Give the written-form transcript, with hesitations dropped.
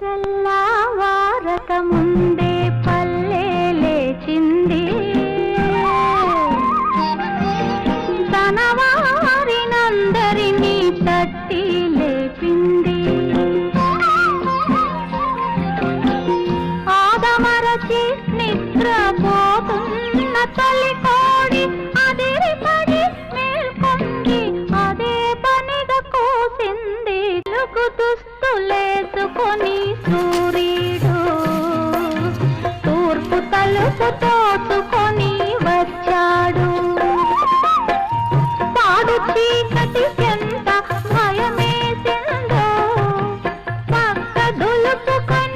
తెల్లవారక ముందే పల్లె లేచింది, తన వారినందరినీ తట్టి లేపింది. ఆదమరచి నిద్రపోతున్న తల్లి కోడి అదిరిపడి మేల్కొంది, అదే పనిగా కూసింది. తెలుగు దుస్తులేసుకొని సూర్యుడు తూర్పు తలుపు తోసుకొని వచ్చాడు. పాడు చీకటి ఎంత భయమేసిందో, పక్క దులుపుకొని